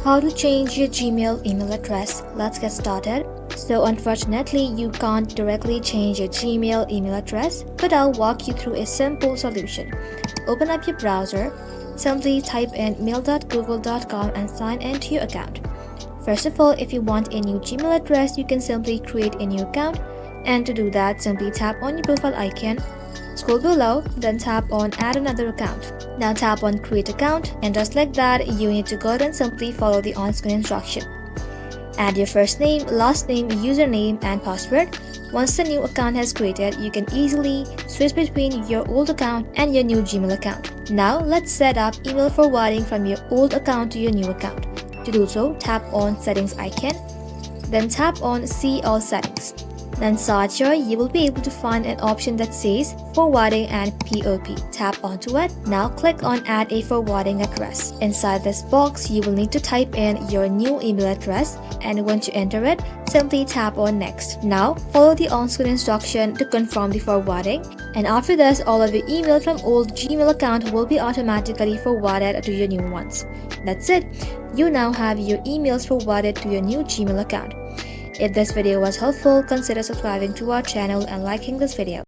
How to change your Gmail email address. Let's get started. So unfortunately, you can't directly change your Gmail email address, but I'll walk you through a simple solution. Open up your browser, simply type in mail.google.com and sign into your account. First of all, if you want a new Gmail address, you can simply create a new account, and to do that, simply tap on your profile icon, scroll below, then tap on add another account. Now tap on create account, and just like that, you need to go ahead and simply follow the on-screen instruction. Add your first name, last name, username, and password. Once the new account has created, you can easily switch between your old account and your new Gmail account. Now let's set up email forwarding from your old account to your new account. To do so, tap on settings icon, then tap on see all settings. Then search here, you will be able to find an option that says forwarding and POP. Tap onto it. Now click on add a forwarding address. Inside this box, you will need to type in your new email address, and once you enter it, simply tap on next. Now follow the on-screen instruction to confirm the forwarding, and after this, all of your emails from old Gmail account will be automatically forwarded to your new ones. That's it. You now have your emails forwarded to your new Gmail account. If this video was helpful, consider subscribing to our channel and liking this video.